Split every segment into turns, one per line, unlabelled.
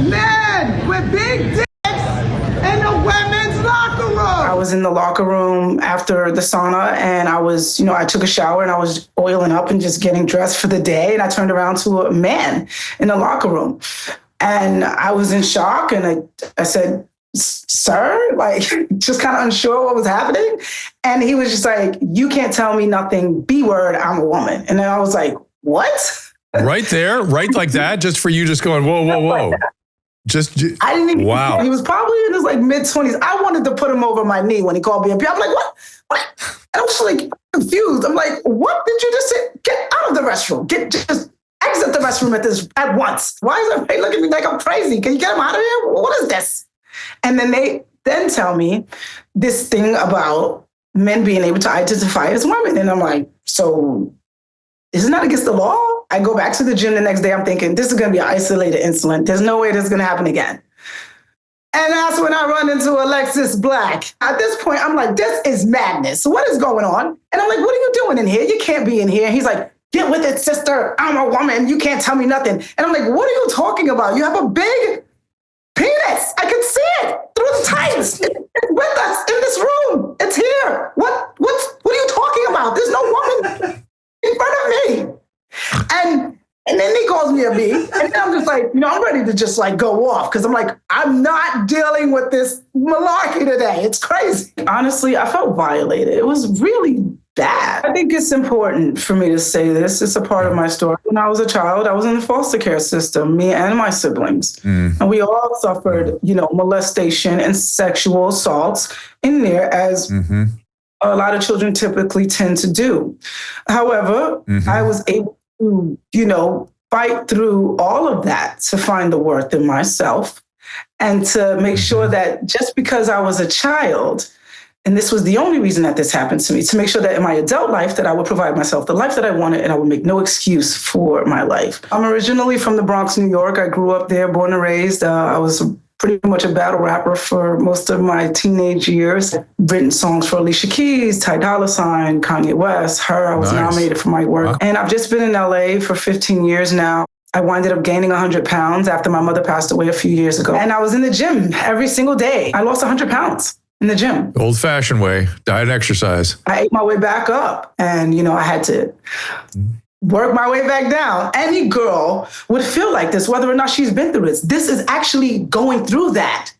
men with big dicks in the women's locker room. I was in the locker room after the sauna, and I took a shower and I was oiling up and just getting dressed for the day. And I turned around to a man in the locker room, and I was in shock. And I said, "Sir," like just kind of unsure what was happening. And he was just like, "You can't tell me nothing. B word, I'm a woman." And then I was like, "What?"
Right there, right like that, just for you, just going, whoa, whoa, whoa.
I didn't even.
Wow.
He was probably in his mid-20s. I wanted to put him over my knee when he called me a B. I'm like, what? And I was like confused. I'm like, what did you just say? Get out of the restroom. Just exit the restroom at once. Why is everybody looking at me like I'm crazy? Can you get him out of here? What is this? And then they tell me this thing about men being able to identify as women. And I'm like, so isn't that against the law? I go back to the gym the next day. I'm thinking, this is going to be an isolated incident. There's no way this is going to happen again. And that's when I run into Alexis Black. At this point, I'm like, this is madness. What is going on? And I'm like, what are you doing in here? You can't be in here. And he's like, get with it, sister. I'm a woman. You can't tell me nothing. And I'm like, what are you talking about? You have a big penis. I can see it through the tights. It's with us in this room. It's here. What are you talking about? There's no woman in front of me. And then he calls me a B. And then I'm just like, I'm ready to just go off. Because I'm like, I'm not dealing with this malarkey today. It's crazy. Honestly, I felt violated. It was really bad. I think it's important for me to say this. It's a part of my story. When I was a child, I was in the foster care system, me and my siblings. And we all suffered, molestation and sexual assaults in there, as a lot of children typically tend to do. However, I was able to, fight through all of that to find the worth in myself and to make sure that just because I was a child, and this was the only reason that this happened to me, to make sure that in my adult life that I would provide myself the life that I wanted and I would make no excuse for my life. I'm originally from the Bronx, New York. I grew up there, born and raised. I was pretty much a battle rapper for most of my teenage years. Written songs for Alicia Keys, Ty Dolla $ign, Kanye West, her. I was nominated for my work. Wow. And I've just been in LA for 15 years now. I winded up gaining 100 pounds after my mother passed away a few years ago. And I was in the gym every single day. I lost 100 pounds in the gym.
Old-fashioned way, diet and exercise.
I ate my way back up, and, I had to work my way back down. Any girl would feel like this, whether or not she's been through this. This is actually going through that.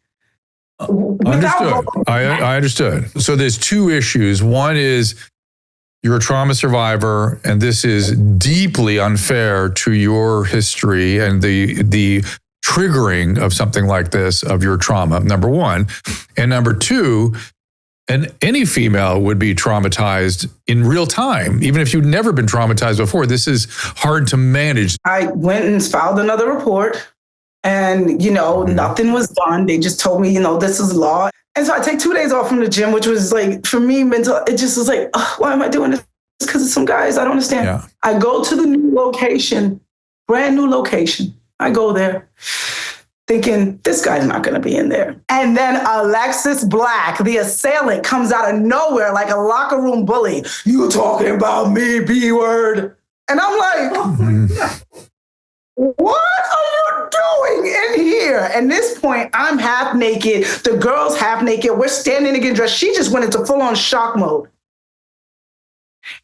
Understood. I understood. So there's two issues. One is you're a trauma survivor, and this is deeply unfair to your history and the triggering of something like this, of your trauma, number one. And number two, and any female would be traumatized in real time, even if you'd never been traumatized before. This is hard to manage.
I went and filed another report, and, nothing was done. They just told me, this is law. And so I take 2 days off from the gym, which was for me, mental. It just was why am I doing this? Because of some guys. I don't understand. Yeah. I go to the new location, brand new location. I go there thinking, this guy's not going to be in there. And then Alexis Black, the assailant, comes out of nowhere like a locker room bully. You talking about me, B word. And I'm like, what are you doing in here? And this point, I'm half naked. The girl's half naked. We're standing again dressed. She just went into full-on shock mode.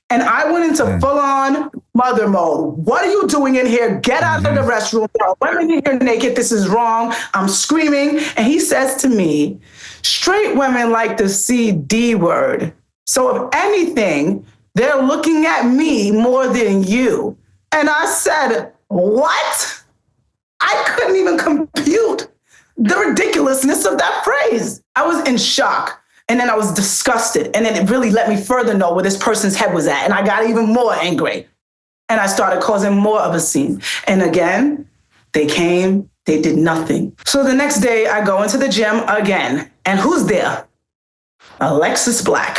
And I went into full-on mother mode. What are you doing in here? Get out of the restroom. There are women in here naked. This is wrong. I'm screaming. And he says to me, straight women like to see D word. So if anything, they're looking at me more than you. And I said, what? I couldn't even compute the ridiculousness of that phrase. I was in shock. And then I was disgusted. And then it really let me further know where this person's head was at. And I got even more angry. And I started causing more of a scene. And again, they came, they did nothing. So the next day I go into the gym again. And who's there? Alexis Black.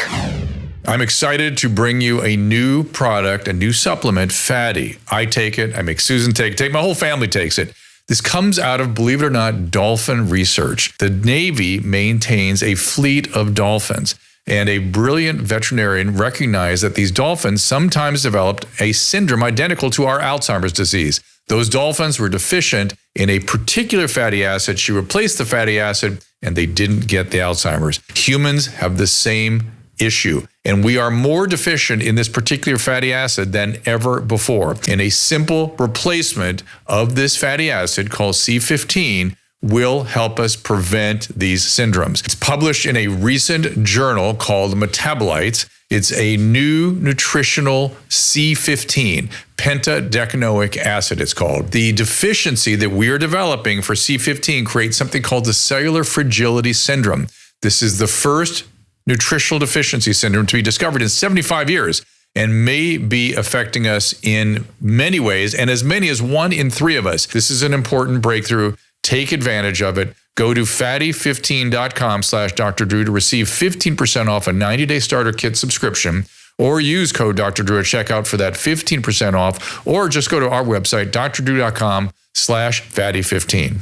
I'm excited to bring you a new product, a new supplement, Fatty. I take it, I make Susan take it, my whole family takes it. This comes out of, believe it or not, dolphin research. The Navy maintains a fleet of dolphins, and a brilliant veterinarian recognized that these dolphins sometimes developed a syndrome identical to our Alzheimer's disease. Those dolphins were deficient in a particular fatty acid. She replaced the fatty acid and they didn't get the Alzheimer's. Humans have the same issue. And we are more deficient in this particular fatty acid than ever before. And a simple replacement of this fatty acid called C15 will help us prevent these syndromes. It's published in a recent journal called Metabolites. It's a new nutritional C15, pentadecanoic acid it's called. The deficiency that we are developing for C15 creates something called the cellular fragility syndrome. This is the first nutritional deficiency syndrome to be discovered in 75 years and may be affecting us in many ways, and as many as 1 in 3 of us. This is an important breakthrough. Take advantage of it. Go to fatty15.com/Dr. Drew to receive 15% off a 90-day starter kit subscription, or use code Dr. Drew at checkout for that 15% off, or just go to our website, drdrew.com/fatty15.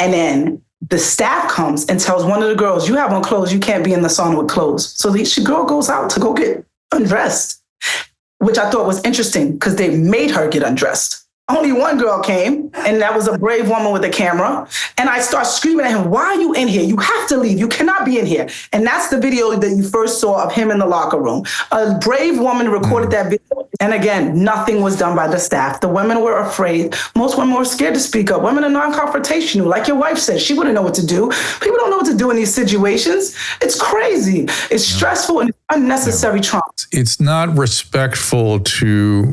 And then the staff comes and tells one of the girls, you have on clothes, you can't be in the sauna with clothes. So the girl goes out to go get undressed, which I thought was interesting because they made her get undressed. Only one girl came, and that was a brave woman with a camera. And I start screaming at him, why are you in here? You have to leave. You cannot be in here. And that's the video that you first saw of him in the locker room. A brave woman recorded that video. And again, nothing was done by the staff. The women were afraid. Most women were scared to speak up. Women are non-confrontational. Like your wife said, she wouldn't know what to do. People don't know what to do in these situations. It's crazy. It's stressful and unnecessary trauma.
It's not respectful to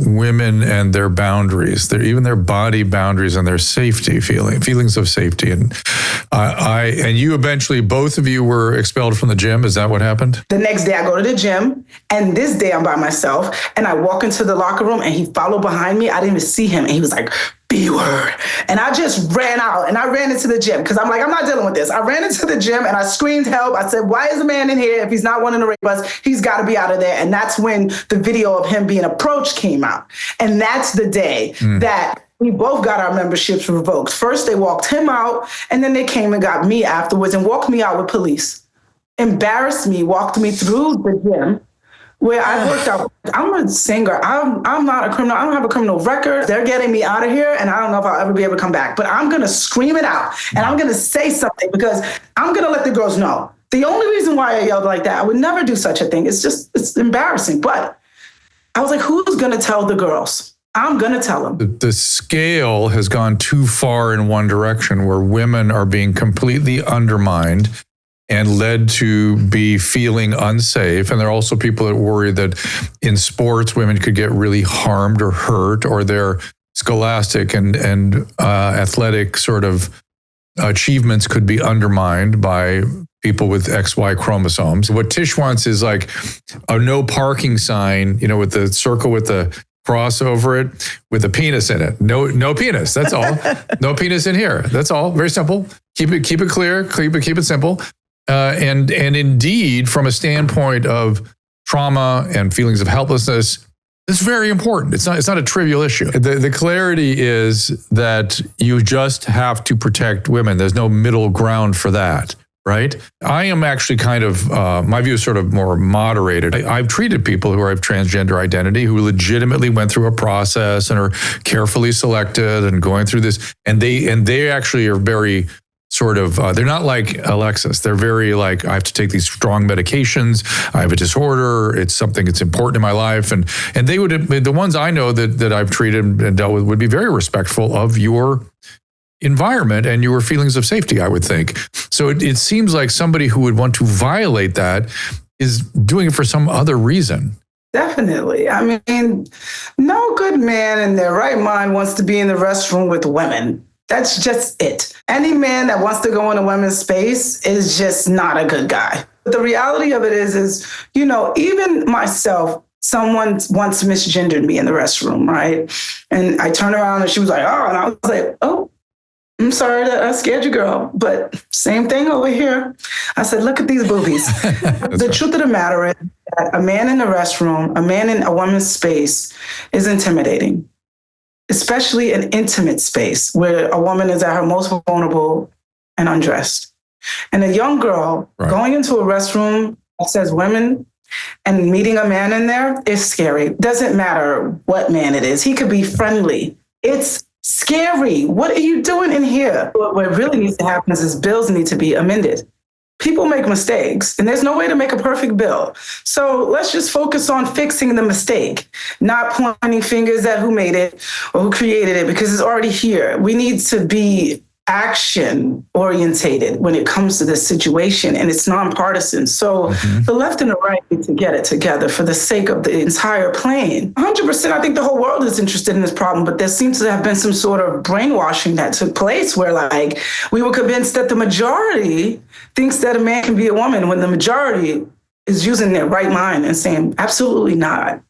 women and their boundaries. Even their body boundaries and their safety feelings of safety. And and you eventually, both of you were expelled from the gym. Is that what happened?
The next day I go to the gym, and this day I'm by myself, and I walk into the locker room and he followed behind me. I didn't even see him. And he was like, B-word. And I just ran out and I ran into the gym because I'm like, I'm not dealing with this. I ran into the gym and I screamed help. I said, why is a man in here? If he's not wanting to rape us, he's got to be out of there. And that's when the video of him being approached came out. And that's the day that we both got our memberships revoked. First, they walked him out, and then they came and got me afterwards and walked me out with police. Embarrassed me, walked me through the gym where I worked out. I'm a singer. I'm not a criminal. I don't have a criminal record. They're getting me out of here, and I don't know if I'll ever be able to come back. But I'm going to scream it out, and I'm going to say something because I'm going to let the girls know. The only reason why I yelled like that, I would never do such a thing. It's embarrassing. But I was like, who's going to tell the girls? I'm going to tell them.
The scale has gone too far in one direction where women are being completely undermined and led to be feeling unsafe. And there are also people that worry that in sports, women could get really harmed or hurt, or their scholastic and athletic sort of achievements could be undermined by people with XY chromosomes. What Tish wants is like a no parking sign, with the circle with the cross over it with a penis in it. No penis. That's all. No penis in here. That's all. Very simple. Keep it clear. Keep it simple. And indeed, from a standpoint of trauma and feelings of helplessness, it's very important. It's not a trivial issue. The clarity is that you just have to protect women. There's no middle ground for that. Right? I am actually kind of, my view is sort of more moderated. I've treated people who are of transgender identity who legitimately went through a process and are carefully selected and going through this. And they actually are very sort of, they're not like Alexis. They're very like, I have to take these strong medications. I have a disorder. It's something that's important in my life. And they would, the ones I know that I've treated and dealt with would be very respectful of your environment and your feelings of safety, I would think. So it seems like somebody who would want to violate that is doing it for some other reason.
Definitely. I mean, no good man in their right mind wants to be in the restroom with women. That's just it. Any man that wants to go in a women's space is just not a good guy. But the reality of it is, even myself, someone once misgendered me in the restroom, right? And I turned around and she was like, oh, and I was like, oh, I'm sorry that I scared you, girl, but same thing over here. I said, look at these boobies. The truth of the matter is that a man in the restroom, a man in a woman's space is intimidating, especially an intimate space where a woman is at her most vulnerable and undressed. And a young girl going into a restroom that says women and meeting a man in there is scary. Doesn't matter what man it is. He could be friendly. It's scary. What are you doing in here? What really needs to happen is bills need to be amended. People make mistakes, and there's no way to make a perfect bill. So let's just focus on fixing the mistake, not pointing fingers at who made it or who created it, because it's already here. We need to be action orientated when it comes to this situation, and it's nonpartisan. So the left and the right need to get it together for the sake of the entire plane. 100%, I think the whole world is interested in this problem, but there seems to have been some sort of brainwashing that took place where, like, we were convinced that the majority thinks that a man can be a woman when the majority is using their right mind and saying, absolutely not.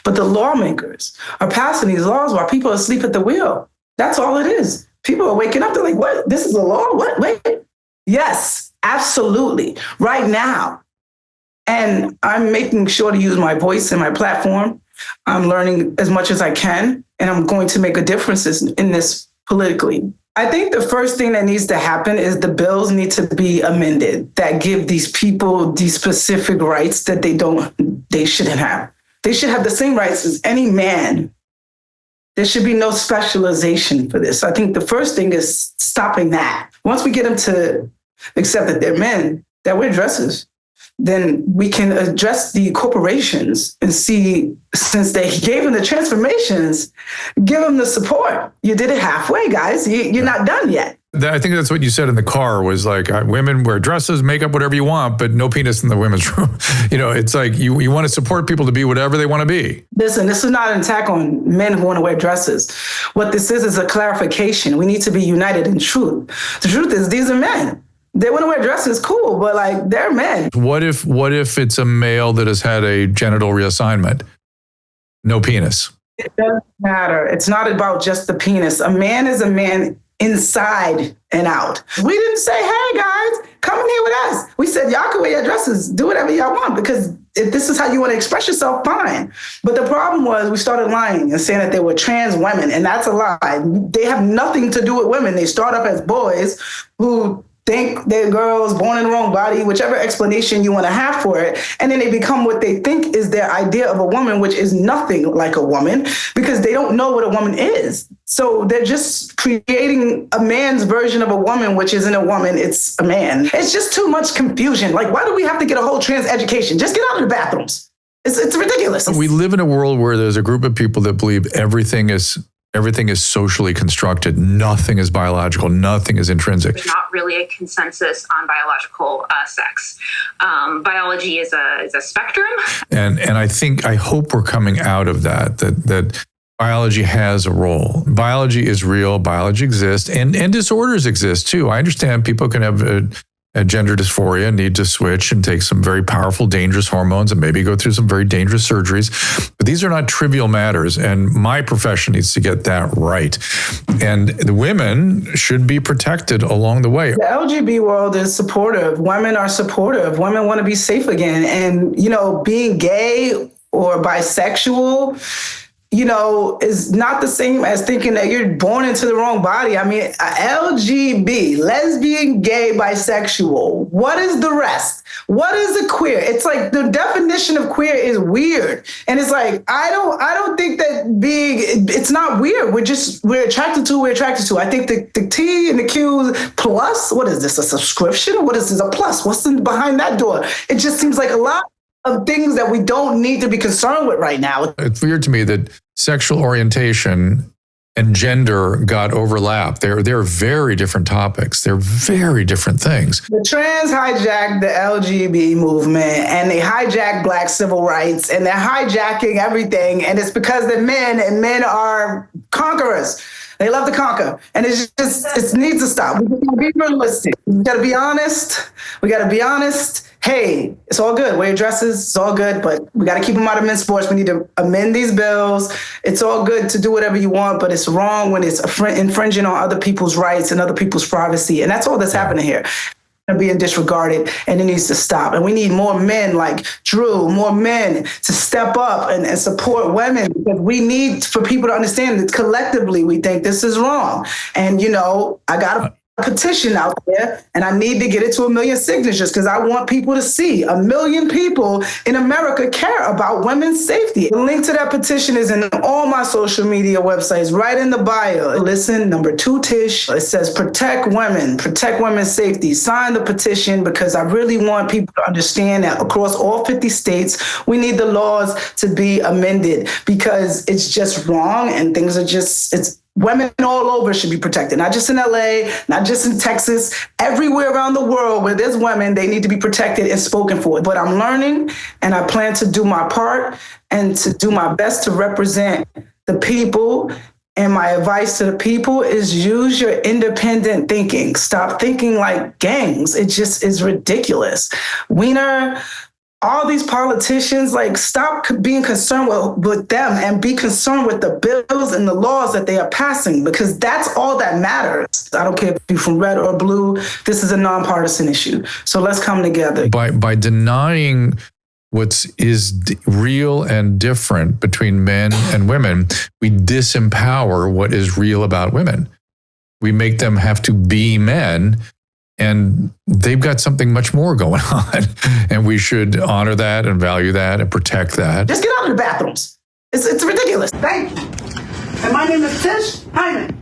But the lawmakers are passing these laws while people are asleep at the wheel. That's all it is. People are waking up. They're like, what? This is a law? What? Wait. Yes, absolutely. Right now. And I'm making sure to use my voice and my platform. I'm learning as much as I can, and I'm going to make a difference in this politically. I think the first thing that needs to happen is the bills need to be amended that give these people these specific rights that they shouldn't have. They should have the same rights as any man. There should be no specialization for this. I think the first thing is stopping that. Once we get them to accept that they're men, that wear dresses, then we can address the corporations and see, since they gave them the transformations, give them the support. You did it halfway, guys. You're not done yet.
I think that's what you said in the car was like, women wear dresses, makeup, whatever you want, but no penis in the women's room. It's like you want to support people to be whatever they want to be.
Listen, this is not an attack on men who want to wear dresses. What this is a clarification. We need to be united in truth. The truth is these are men. They want to wear dresses, cool, but like they're men.
What if it's a male that has had a genital reassignment? No penis.
It doesn't matter. It's not about just the penis. A man is a man inside and out. We didn't say, hey guys, come in here with us. We said, y'all can wear your dresses, do whatever y'all want, because if this is how you want to express yourself, fine. But the problem was we started lying and saying that they were trans women, and that's a lie. They have nothing to do with women. They start up as boys who think they're girls born in the wrong body, whichever explanation you want to have for it. And then they become what they think is their idea of a woman, which is nothing like a woman, because they don't know what a woman is. So they're just creating a man's version of a woman, which isn't a woman, it's a man. It's just too much confusion. Like, why do we have to get a whole trans education? Just get out of the bathrooms. It's ridiculous.
We live in a world where there's a group of people that believe everything is socially constructed. Nothing is biological. Nothing is intrinsic.
There's not really a consensus on biological sex. Biology is a spectrum.
And I hope we're coming out of that biology has a role. Biology is real. Biology exists, and disorders exist too. I understand people can have a gender dysphoria, need to switch and take some very powerful, dangerous hormones and maybe go through some very dangerous surgeries. But these are not trivial matters, and my profession needs to get that right. And the women should be protected along the way.
The LGBT world is supportive. Women are supportive. Women want to be safe again. And, being gay or bisexual, is not the same as thinking that you're born into the wrong body. I mean, LGB, lesbian, gay, bisexual. What is the rest? What is a queer? It's like the definition of queer is weird. And it's like, I don't think that it's not weird. We're attracted to, I think the T and the Q plus, what is this, a subscription? What is this, a plus? What's behind that door? It just seems like a lot of things that we don't need to be concerned with right now.
It's weird to me that sexual orientation and gender got overlapped. They're very different topics. They're very different things.
The trans hijacked the LGBT movement, and they hijacked Black civil rights, and they're hijacking everything. And it's because they're men, and men are conquerors. They love to conquer. And it needs to stop. We gotta be realistic. We gotta be honest. Hey, it's all good. Wear your dresses, it's all good, but we got to keep them out of men's sports. We need to amend these bills. It's all good to do whatever you want, but it's wrong when it's infringing on other people's rights and other people's privacy. And that's all that's happening here. And being disregarded, and it needs to stop. And we need more men like Drew, more men to step up and support women, because we need for people to understand that collectively we think this is wrong. And, I got to petition out there, and I need to get it to 1 million signatures because I want people to see 1 million people in America care about women's safety. The link to that petition is in all my social media websites, right in the bio. Listen, number 2, Tish, it says protect women's safety. Sign the petition because I really want people to understand that across all 50 states, we need the laws to be amended because it's just wrong and things are just, women all over should be protected, not just in LA, not just in Texas, everywhere around the world where there's women, they need to be protected and spoken for. But I'm learning and I plan to do my part and to do my best to represent the people. And my advice to the people is use your independent thinking. Stop thinking like gangs. It just is ridiculous. Wiener, all these politicians, like, stop being concerned with them and be concerned with the bills and the laws that they are passing, because that's all that matters. I don't care if you're from red or blue. This is a nonpartisan issue. So let's come together.
By denying what is real and different between men and women, we disempower what is real about women. We make them have to be men, and they've got something much more going on. And we should honor that and value that and protect that.
Just get out of the bathrooms. It's ridiculous. Thank you. And my name is Tish Hyman.